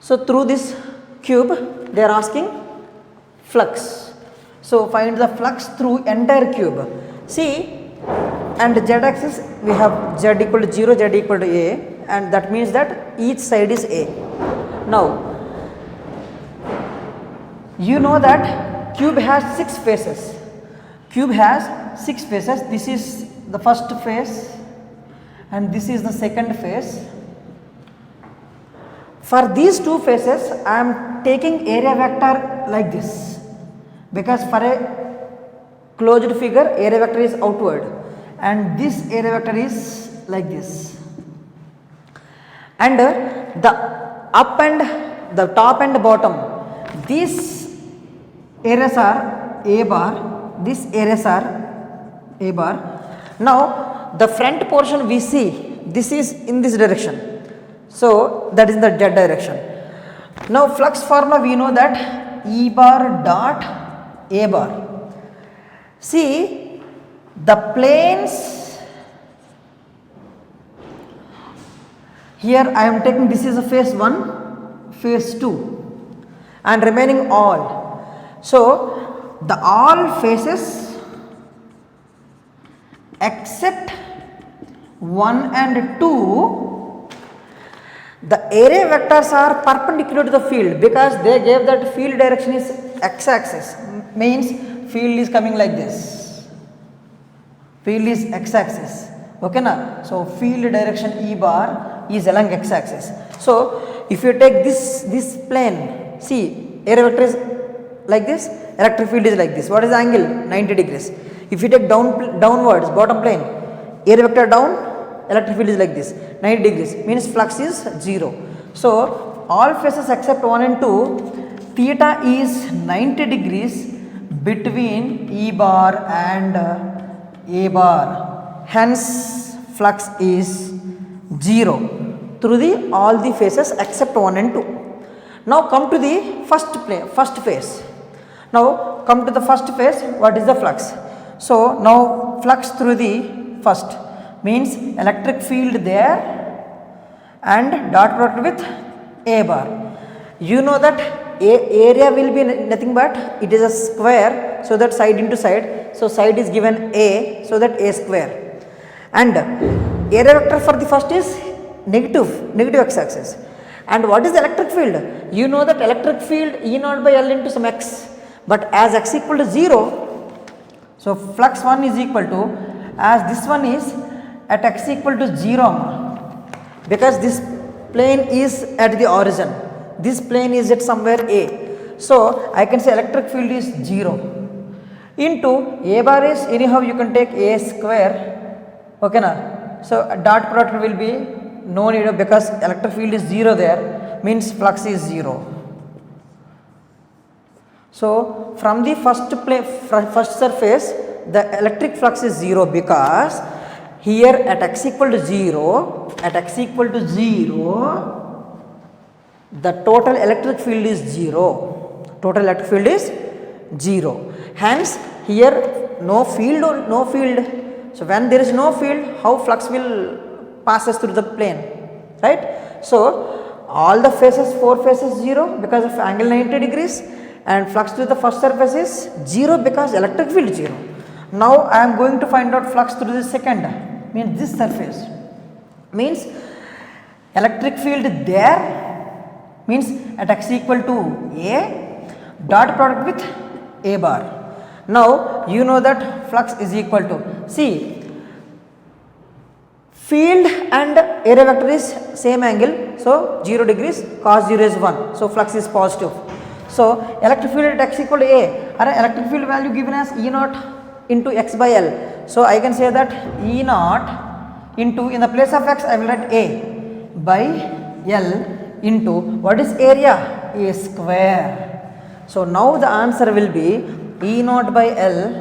So through this cube they are asking flux. So find the flux through entire cube. See, and z axis we have z equal to 0, z equal to a, and that means that each side is a. Now you know that cube has 6 faces. Cube has 6 faces. This is the first face and this is the second face. For these two faces I am taking area vector like this, because for a closed figure area vector is outward and this area vector is like this, and the up and the top and bottom, these areas are a bar, these areas are a bar. Now the front portion we see, this is in this direction, so that is in the z direction. Now flux formula we know that E bar dot A bar. See, the planes, here I am taking, this is a phase 1, phase 2 and remaining all. So the all phases except 1 and 2, the area vectors are perpendicular to the field, because they gave that field direction is x axis, means field is coming like this, field is x axis, okay na. So field direction E bar is along x axis. So if you take this plane, see area vector is like this, electric field is like this. What is the angle? 90 degrees. If you take downwards, bottom plane, area vector down, electric field is like this, 90 degrees, means flux is 0. So all phases except 1 and 2, theta is 90 degrees between E bar and A bar, hence flux is 0 through the all the phases except 1 and 2. Now come to the first phase. Now come to the first phase, what is the flux? So now flux through the first means electric field there and dot product with A bar. You know that area will be nothing but it is a square, so that side into side, so side is given A, so that A square, and area vector for the first is negative x axis. And what is the electric field? You know that electric field E naught by L into some x, but as x equal to 0, so flux 1 is equal to, as this one is at x equal to 0, because this plane is at the origin, this plane is at somewhere A, so I can say electric field is 0 into A bar is anyhow you can take A square, okay na. So dot product will be no need of, because electric field is 0 there, means flux is 0. So from the first surface the electric flux is 0, because here at x equal to 0, the total electric field is 0, hence here no field. So when there is no field, how flux will passes through the plane, right? So all the phases, 4 phases 0 because of angle 90 degrees, and flux through the first surface is 0 because electric field 0. Now I am going to find out flux through the second, means this surface, means electric field there, means at x equal to A, dot product with A bar. Now you know that flux is equal to, see, field and area vector is same angle, so 0 degrees, cos 0 is 1, so flux is positive. So electric field at x equal to A, or electric field value given as E naught into x by L. So I can say that E naught into, in the place of x I will write A by L into, what is area? A square. So now the answer will be E naught by L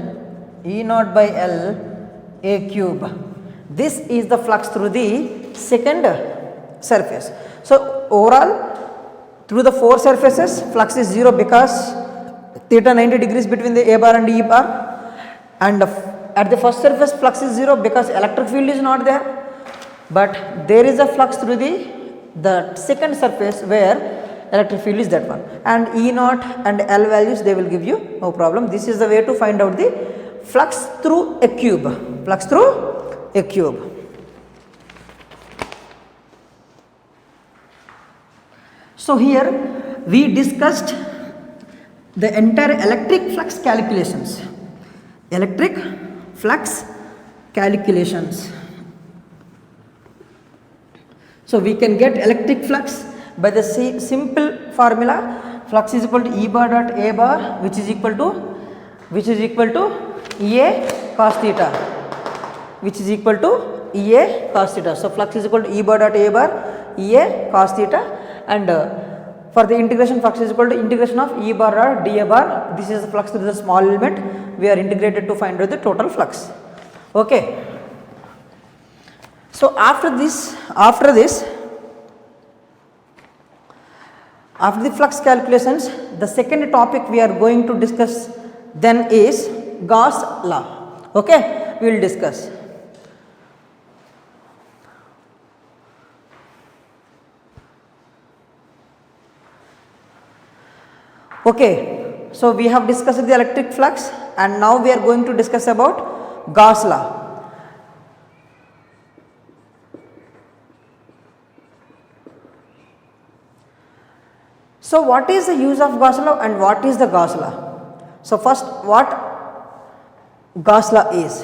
A cube. This is the flux through the second surface. So overall through the 4 surfaces flux is 0 because theta 90 degrees between the A bar and E bar, and at the first surface flux is 0 because electric field is not there, but there is a flux through the second surface where electric field is that one, and E naught and L values they will give you, no problem. This is the way to find out the flux through a cube, flux through a cube. So here we discussed the entire electric flux calculations, electric flux calculations. So we can get electric flux by the simple formula, flux is equal to E bar dot A bar, which is equal to EA cos theta, which is equal to EA cos theta. So flux is equal to E bar dot A bar, EA cos theta, and for the integration, flux is equal to integration of E bar dot dA bar. This is the flux through the small element. We are integrated to find out the total flux. Okay. So after the flux calculations, the second topic we are going to discuss then is Gauss law. Okay, we will discuss. Okay, so we have discussed the electric flux, and now we are going to discuss about Gauss law. So what is the use of Gauss law and what is the Gauss law? So first, what Gauss law is?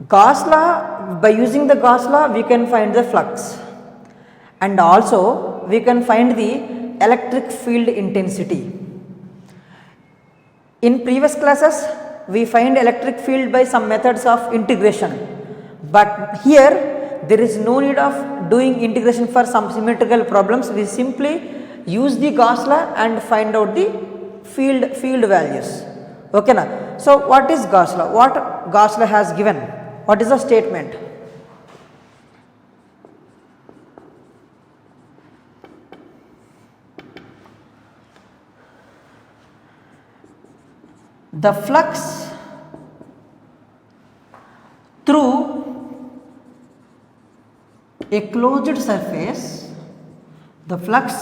Gauss law, by using the Gauss law we can find the flux, and also we can find the electric field intensity. In previous classes we find electric field by some methods of integration, but here there is no need of doing integration for some symmetrical problems. We simply use the Gauss law and find out the field values. Okay na? So what is Gauss law? What Gauss law has given? What is the statement? The flux through a closed surface, the flux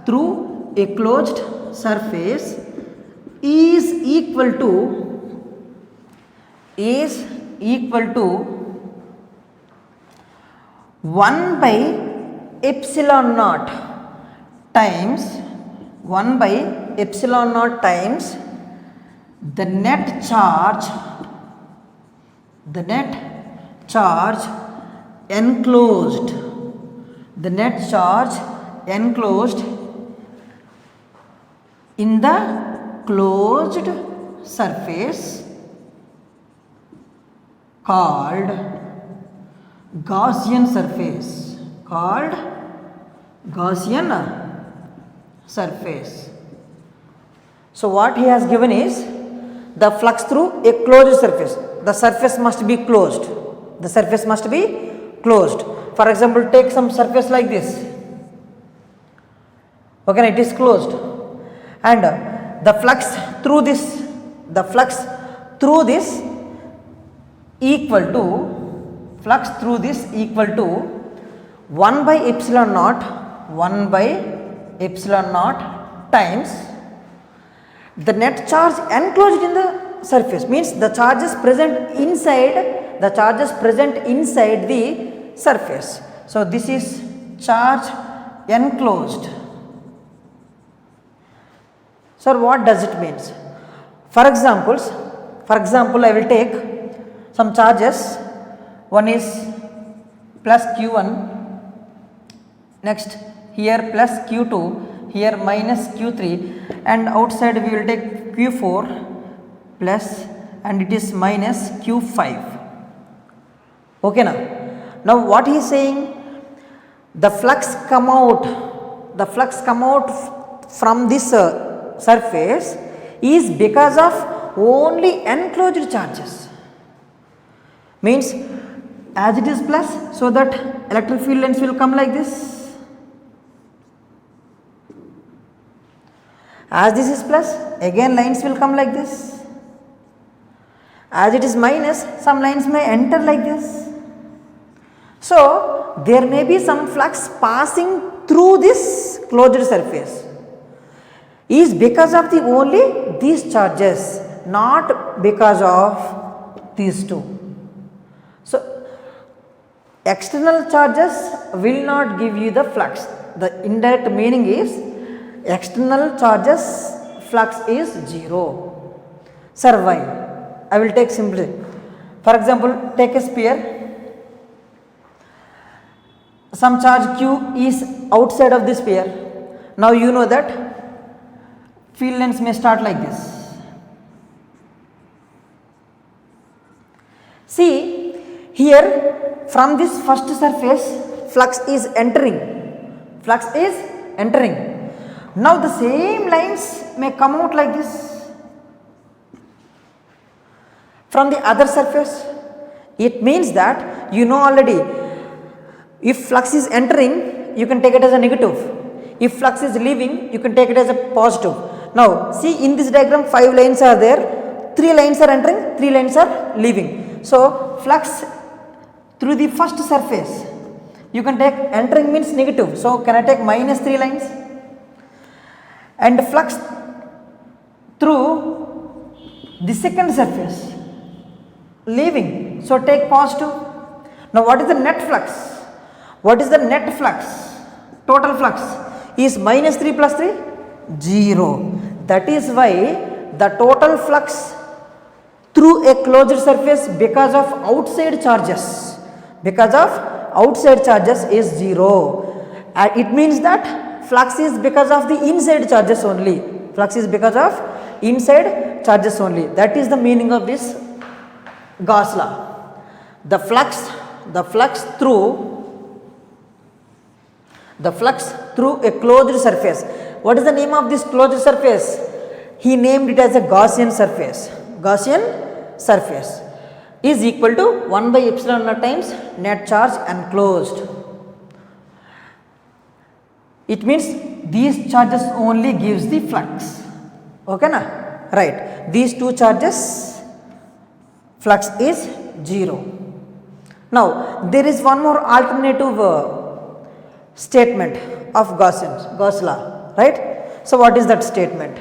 through a closed surface is equal to 1 by epsilon naught times the net charge enclosed in the closed surface called Gaussian surface. So what he has given is the flux through a closed surface. The surface must be closed. For example, take some surface like this. Okay, it is closed, and the flux through this equal to 1 by epsilon naught times the net charge enclosed in the surface, means the charges present inside the surface. So this is charge enclosed. So what does it means? For example, I will take some charges. One is plus q1, next here plus q2, here minus q3, and outside we will take q4 plus, and it is minus q5. Okay now what he is saying, the flux come out from this surface is because of only enclosed charges, means as it is plus, so that electric field lines will come like this. As this is plus, again lines will come like this. As it is minus, some lines may enter like this. So there may be some flux passing through this closed surface is because of the only these charges, not because of these two. So external charges will not give you the flux. The indirect meaning is external charges flux is 0. Sir, why? I will take simply. For example, take a sphere. Some charge q is outside of the sphere. Now you know that field lines may start like this. See here, from this first surface flux is entering. Flux is entering. Now the same lines may come out like this from the other surface. It means that you know already, if flux is entering, you can take it as a negative. If flux is leaving, you can take it as a positive. Now see, in this diagram 5 lines are there, 3 lines are entering, 3 lines are leaving. So flux through the first surface, you can take entering means negative. So can I take minus 3 lines? And flux through the second surface, leaving. So take positive. Now what is the net flux? What is the net flux? Total flux is minus 3 plus 3? 0. That is why the total flux through a closed surface because of outside charges, is 0. It means that flux is because of the inside charges only. Flux is because of inside charges only. That is the meaning of this Gauss law. The flux through a closed surface. What is the name of this closed surface? He named it as a Gaussian surface. Gaussian surface is equal to 1 by epsilon naught times net charge enclosed. It means these charges only gives the flux. Okay na? Right. These two charges, flux is 0. Now there is one more alternative statement of Gauss law, right? So what is that statement?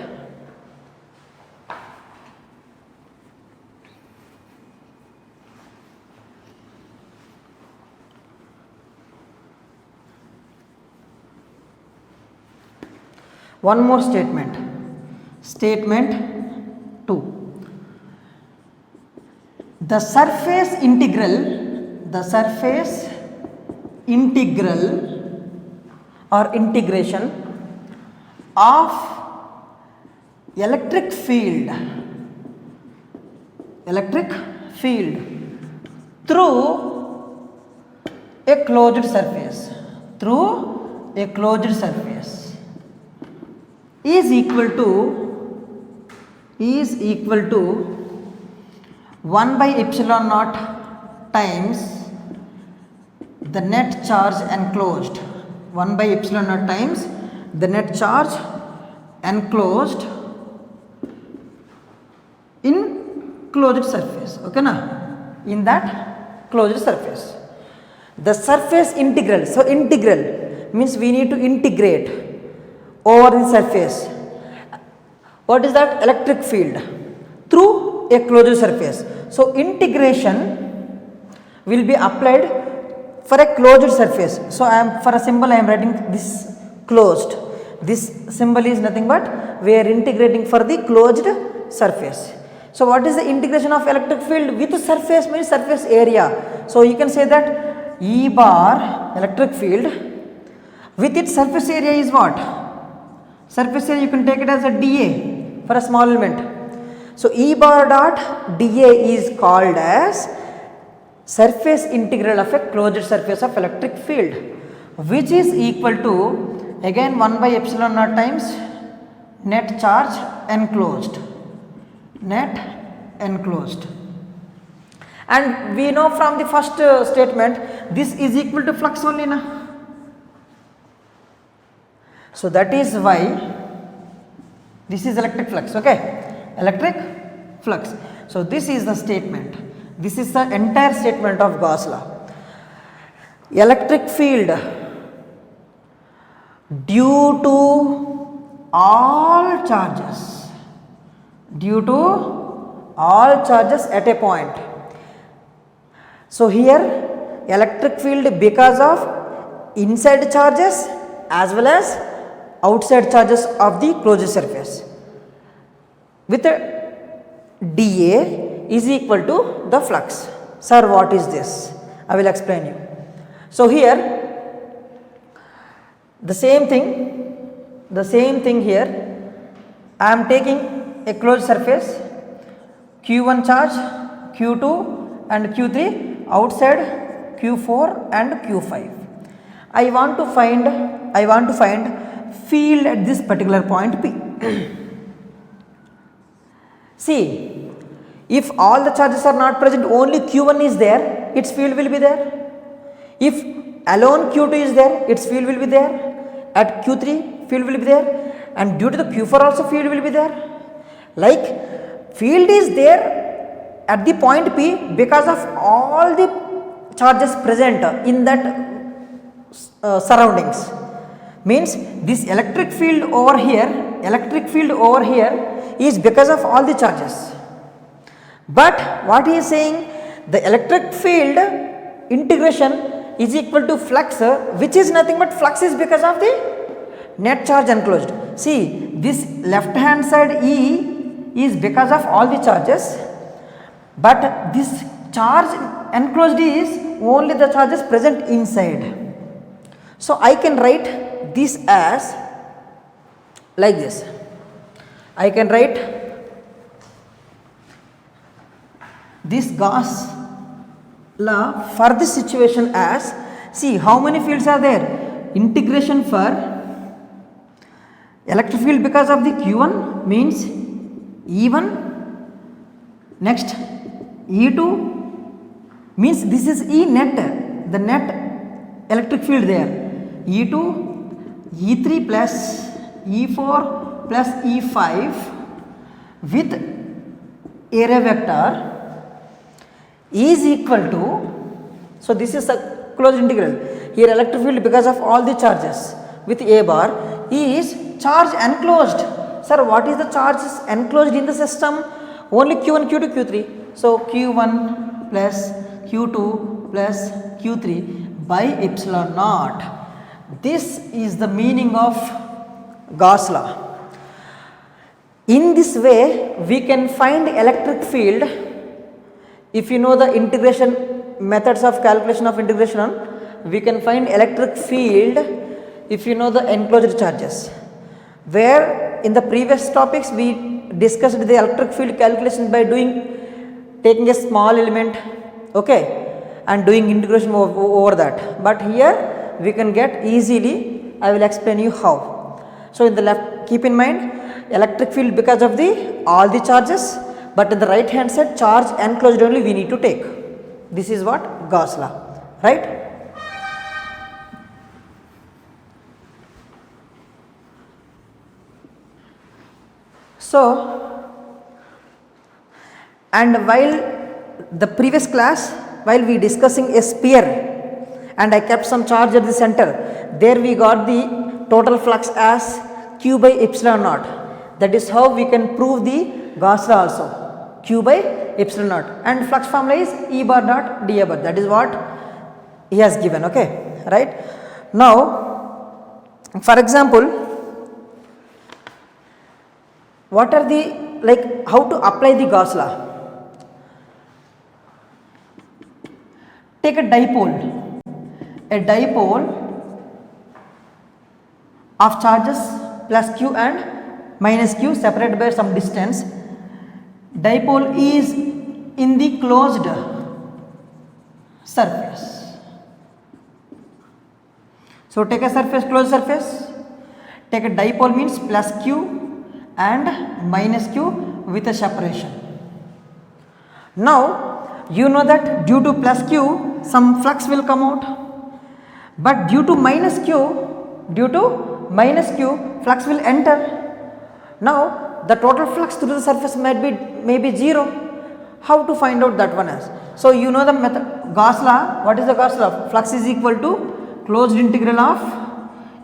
One more statement. Statement 2. The surface integral or integration of electric field through a closed surface is equal to 1 by epsilon naught times the net charge enclosed. 1 by epsilon naught times the net charge enclosed in closed surface. Okay na? In that closed surface. The surface integral. So integral means we need to integrate over the surface. What is that? Electric field through a closed surface. So integration will be applied for a closed surface. So for a symbol I am writing this closed. This symbol is nothing but we are integrating for the closed surface. So what is the integration of electric field with surface means surface area. So you can say that E bar electric field with its surface area is what? Surface area you can take it as a dA for a small element. So E bar dot dA is called as surface integral of a closed surface of electric field, which is equal to again 1 by epsilon naught times net charge enclosed. And we know from the first statement this is equal to flux only na. So that is why this is electric flux. Okay, electric flux. So this is the statement. This is the entire statement of Gauss law. Electric field due to all charges, due to all charges at a point. So here electric field because of inside charges as well as outside charges of the closed surface with a dA is equal to the flux. Sir, what is this? I will explain you. So here the same thing here, I am taking a closed surface, Q1 charge, Q2 and Q3, outside Q4 and Q5. I want to find field at this particular point P. See, if all the charges are not present, only Q1 is there, its field will be there. If alone Q2 is there, its field will be there. At Q3 field will be there, and due to the Q4 also field will be there. Like field is there at the point P because of all the charges present in that surroundings. Means this electric field over here is because of all the charges. But what he is saying, the electric field integration is equal to flux, which is nothing but flux is because of the net charge enclosed. See, this left hand side E is because of all the charges, but this charge enclosed is only the charges present inside. So I can write this as like this. I can write this Gauss law for this situation as, see how many fields are there, integration for electric field because of the Q1 means E1, next E2 means this is E net, the net electric field there, E2, E3 plus E4 plus E5 with area vector is equal to, so this is a closed integral, here electric field because of all the charges with A bar is charge enclosed. Sir, what is the charges enclosed in the system? Only Q1, Q2, Q3. So Q1 plus Q2 plus Q3 by epsilon naught. This is the meaning of Gauss law. In this way we can find electric field if you know the integration methods of calculation of integration. We can find electric field if you know the enclosed charges, where in the previous topics we discussed the electric field calculation by taking a small element, okay, and doing integration over that. But here we can get easily, I will explain you how. So in the left, keep in mind electric field because of all the charges, but in the right hand side charge enclosed only we need to take. This is what Gauss law, right? So, and while the previous class, while we discussing a sphere and I kept some charge at the center, there we got the total flux as Q by epsilon naught. That is how we can prove the Gauss law also, Q by epsilon naught, and flux formula is E bar dot dA bar. That is what he has given, okay, right? Now, for example, what are the, how to apply the Gauss law? Take a dipole of charges plus Q and minus Q separated by some distance. Dipole is in the closed surface. So take a surface, closed surface, take a dipole means plus Q and minus Q with a separation. Now you know that due to plus Q some flux will come out, but due to minus Q flux will enter. Now the total flux through the surface may be 0. How to find out that one as? So you know the method Gauss law. What is the Gauss law? Flux is equal to closed integral of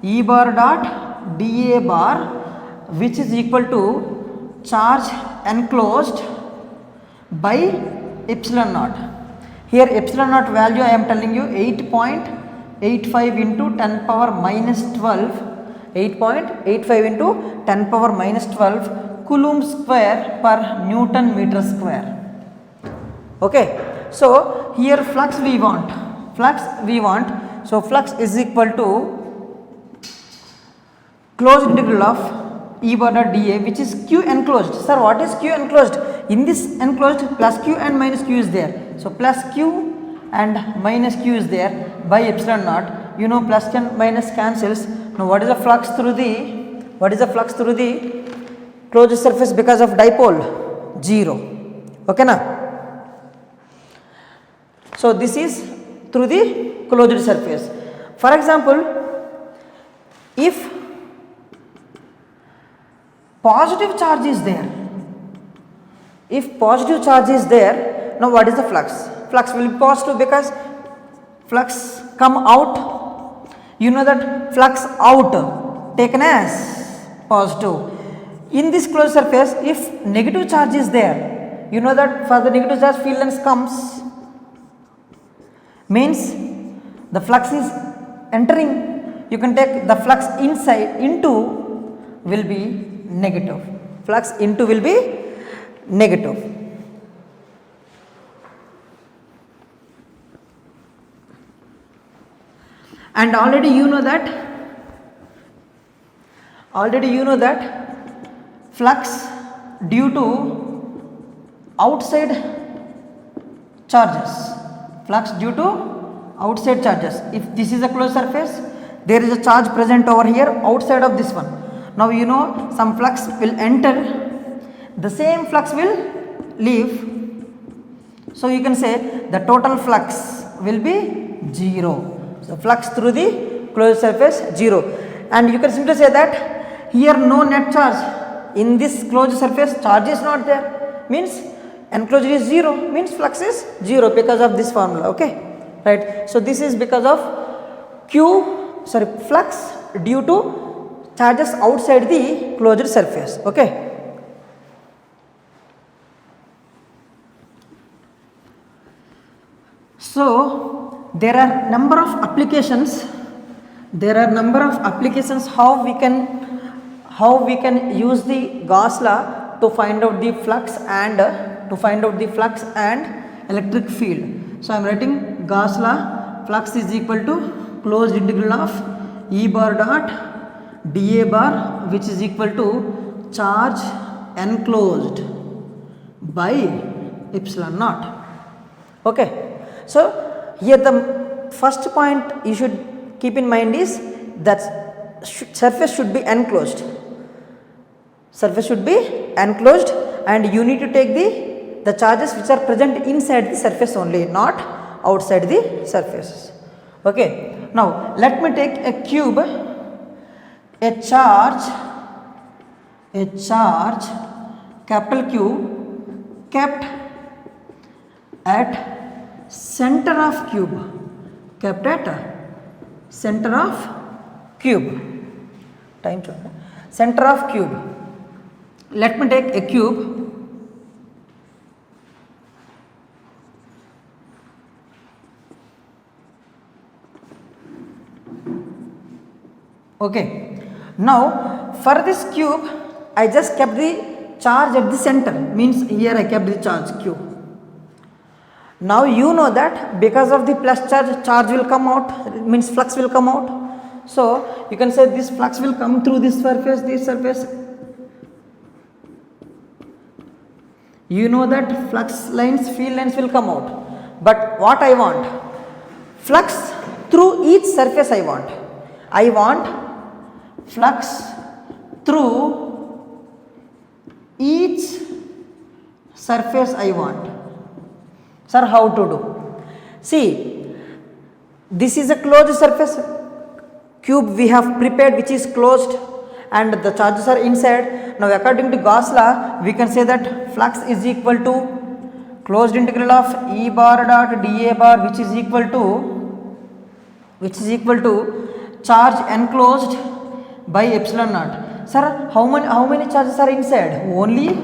E bar dot dA bar, which is equal to charge enclosed by epsilon naught. Here epsilon naught value I am telling you 8.85 into 10 power minus 12, 8.85 into 10 power minus 12 coulomb square per Newton meter square. Okay, so here flux we want, so flux is equal to closed integral of E bar dot dA, which is Q enclosed. Sir, what is Q enclosed? In this enclosed, plus Q and minus Q is there. So plus Q and minus Q is there by epsilon naught. You know, plus and minus cancels. Now what is the flux through the closed surface because of dipole? 0. Okay na? So this is through the closed surface. For example, if positive charge is there, now what is the flux? Flux will be positive because flux come out. You know that flux out taken as positive. In this closed surface, if negative charge is there, you know that for the negative charge field length comes, means the flux is entering. You can take the flux inside into will be negative. Flux into will be negative. And already you know that flux due to outside charges. If this is a closed surface, there is a charge present over here outside of this one. Now you know some flux will enter, the same flux will leave. So you can say the total flux will be 0. So flux through the closed surface 0. And you can simply say that here no net charge. In this closed surface charge is not there, means enclosure is 0, means flux is 0 because of this formula. Okay, right. So this is because of flux due to charges outside the closed surface. Okay. So there are number of applications how we can use the Gauss law to find out the flux and electric field. So I am writing Gauss law. Flux is equal to closed integral of E bar dot dA bar, which is equal to charge enclosed by epsilon naught. Okay. So here the first point you should keep in mind is that surface should be enclosed. And you need to take the charges which are present inside the surface only, not outside the surface. Okay. Now let me take a cube, a charge capital Q kept at center of cube, center of cube. Let me take a cube, okay. Now for this cube I just kept the charge at the center, means here I kept the charge Q. Now you know that because of the plus charge will come out, means flux will come out. So you can say this flux will come through this surface. You know that flux lines, field lines will come out. But what I want? Flux through each surface I want flux through each surface I want. Sir, how to do? See, this is a closed surface cube we have prepared, which is closed and the charges are inside. Now according to Gauss law, we can say that flux is equal to closed integral of E bar dot dA bar, which is equal to charge enclosed by epsilon naught. Sir, how many charges are inside? Only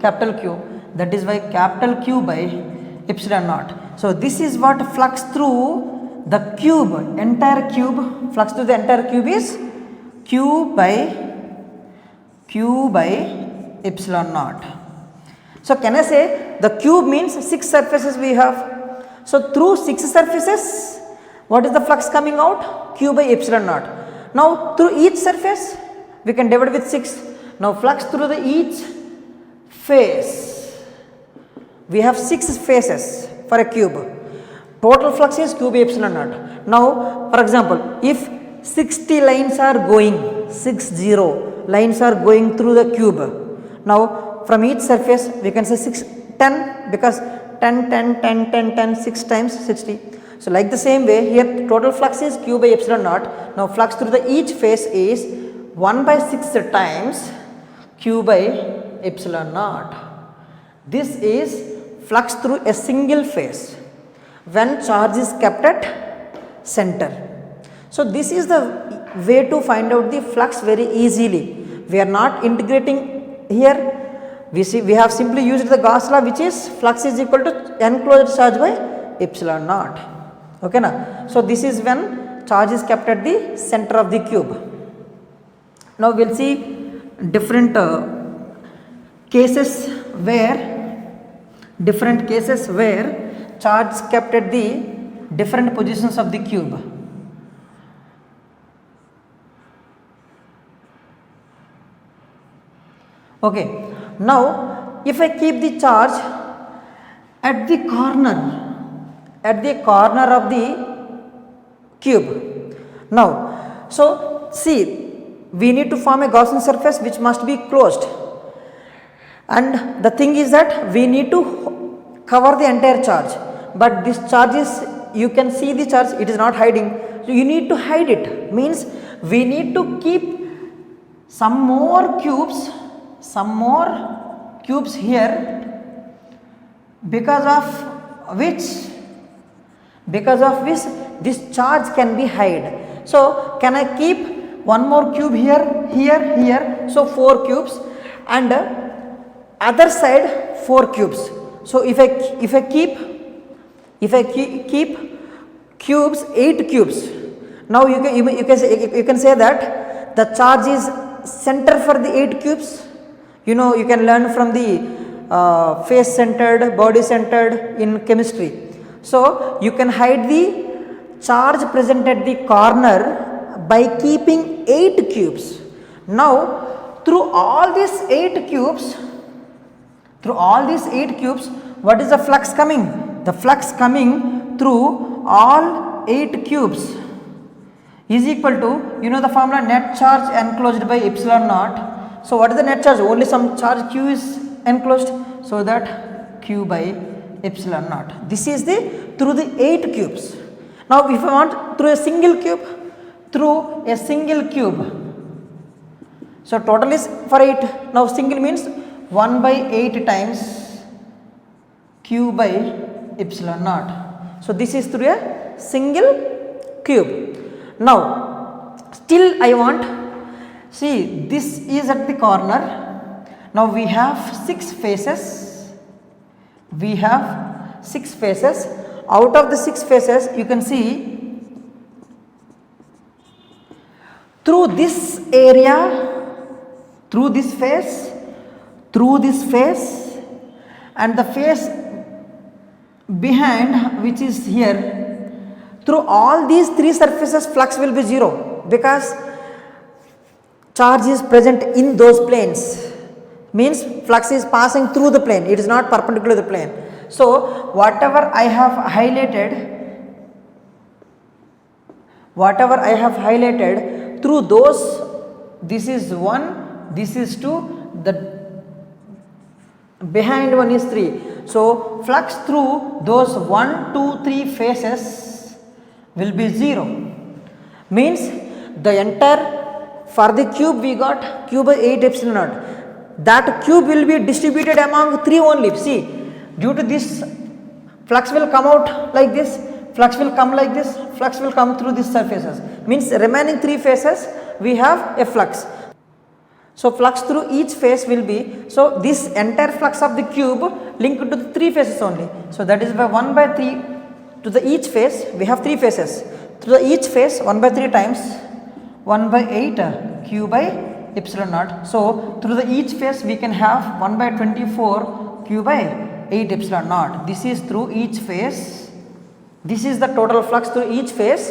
capital Q. That is why capital Q by epsilon naught. So this is what flux through the cube, entire cube, flux through the entire cube is Q by epsilon naught. So can I say the cube means 6 surfaces we have. So through 6 surfaces, what is the flux coming out? Q by epsilon naught. Now through each surface, we can divide with 6. Now flux through the each face. We have 6 faces for a cube. Total flux is Q by epsilon naught. Now for example, if 60 lines are going, 60 lines are going through the cube. Now from each surface we can say 10 because 10 6 times 60. So like the same way here total flux is Q by epsilon naught. Now flux through the each face is 1 by 6 times Q by epsilon naught. This is flux through a single phase when charge is kept at center. So this is the way to find out the flux very easily. We are not integrating here. We have simply used the Gauss law, which is flux is equal to enclosed charge by epsilon naught. Okay na? So this is when charge is kept at the center of the cube. Now we will see different cases where charge is kept at the different positions of the cube. Okay. Now if I keep the charge at the corner of the cube. Now so see, we need to form a Gaussian surface which must be closed, and the thing is that we need to cover the entire charge, but this charge is, you can see the charge, it is not hiding. So you need to hide it, means we need to keep some more cubes here, because of which this charge can be hide. So can I keep one more cube here, so 4 cubes, and other side 4 cubes. So if I keep cubes, 8 cubes, now you can say that the charge is center for the 8 cubes. You know, you can learn from the face centered, body centered in chemistry. So you can hide the charge present at the corner by keeping 8 cubes. Now through all these 8 cubes, what is the flux coming? The flux coming through all 8 cubes is equal to, you know the formula, net charge enclosed by epsilon naught. So what is the net charge? Only some charge Q is enclosed, so that Q by epsilon naught. This is the through the 8 cubes. Now if I want through a single cube, so total is for 8. Now single means 1 by 8 times Q by epsilon naught. So this is through a single cube. Now still I want, see, this is at the corner. Now we have 6 faces. Out of the 6 faces, you can see through this area, through this face, and the face behind, which is here, through all these 3 surfaces flux will be 0, because charge is present in those planes, means flux is passing through the plane, it is not perpendicular to the plane. So whatever I have highlighted through those, this is 1, this is 2, the behind one is 3. So flux through those 1, 2, 3 faces will be 0, means the entire, for the cube we got Q by 8 epsilon naught, that cube will be distributed among 3 only. See, due to this flux will come out like this, flux will come like this, flux will come through these surfaces. means remaining 3 phases we have a flux. So flux through each phase will be, so this entire flux of the cube linked to the 3 phases only. So that is by 1 by 3 to the each phase we have 3 phases. To the each phase 1 by 3 times 1 by 8 q by epsilon naught. So through the each phase we can have 1 by 24 q by 8 epsilon naught. This is through each phase. This is the total flux through each phase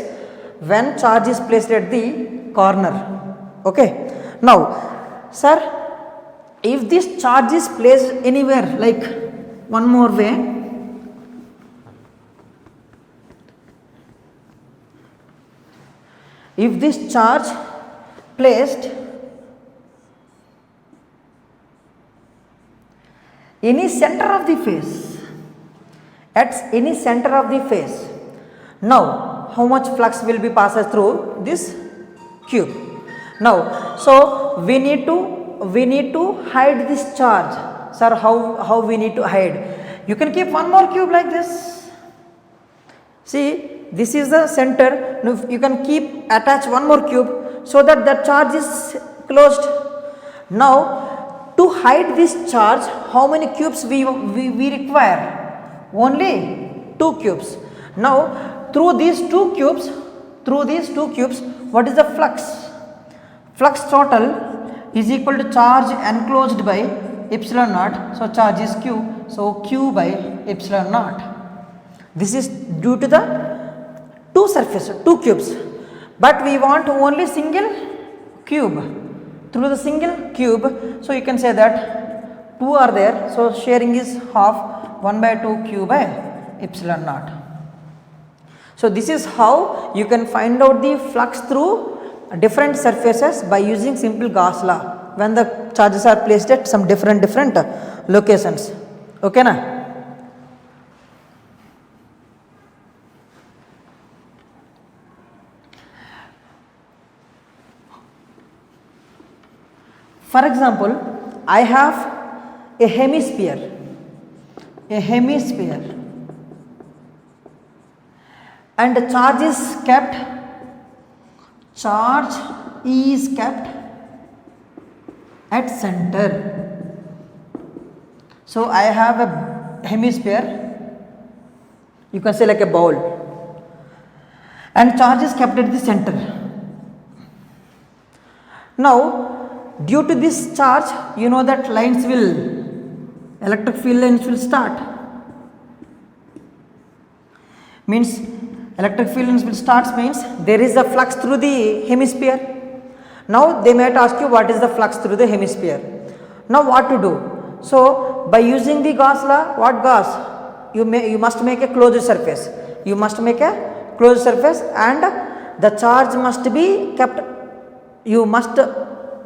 when charge is placed at the corner. Okay. Now sir, if this charge is placed anywhere, like one more way, if this charge placed any center of the phase, at any center of the phase, now how much flux will be passed through this cube? Now, so we need to hide this charge. Sir, how we need to hide? You can keep one more cube like this. See, this is the center. Now you can keep attach one more cube so that the charge is closed. Now to hide this charge, how many cubes we require? Only 2 cubes. Now through these two cubes, what is the flux? Flux total is equal to charge enclosed by epsilon naught. So charge is q. So q by epsilon naught. This is due to the two cubes. But we want only single cube. Through the single cube, so you can say that 2 are there. So sharing is half 1 by 2 q by epsilon naught. So this is how you can find out the flux through different surfaces by using simple Gauss law when the charges are placed at some different locations. Okay na? For example, I have a hemisphere, and the charge is kept at center. So I have a hemisphere, you can say like a bowl, and charge is kept at the center. Now due to this charge, you know that electric field lines will start. Means electric field lines will start means there is a flux through the hemisphere. Now they might ask you what is the flux through the hemisphere. Now what to do? So by using the Gauss law, what Gauss? You must make a closed surface. You must make a closed surface and the charge must be kept. You must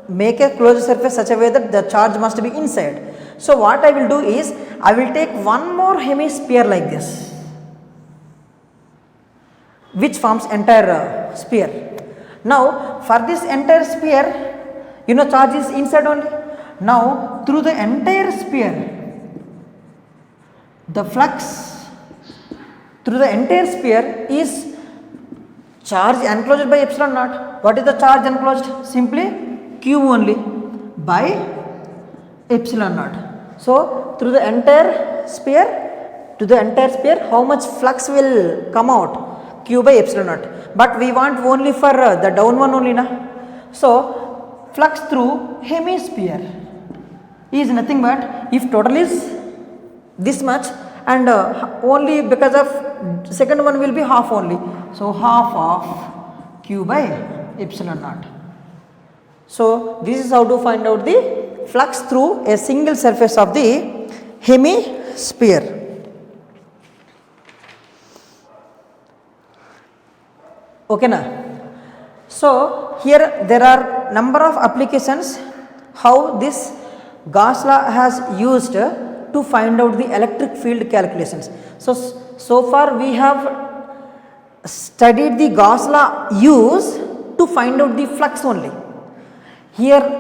make a closed surface such a way that the charge must be inside. So what I will do is I will take one more hemisphere like this, which forms entire sphere. Now for this entire sphere, you know charge is inside only. Now through the entire sphere, the flux through the entire sphere is charge enclosed by epsilon naught. What is the charge enclosed? Simply q only by epsilon naught. So through the entire sphere, how much flux will come out? Q by epsilon naught. But we want only for the down one only na. So flux through hemisphere is nothing but, if total is this much and only because of second one will be half only. So half of q by epsilon naught. So this is how to find out the flux through a single surface of the hemisphere. Okay na? So here there are number of applications how this Gauss law has used to find out the electric field calculations. So far we have studied the Gauss law use to find out the flux only. Here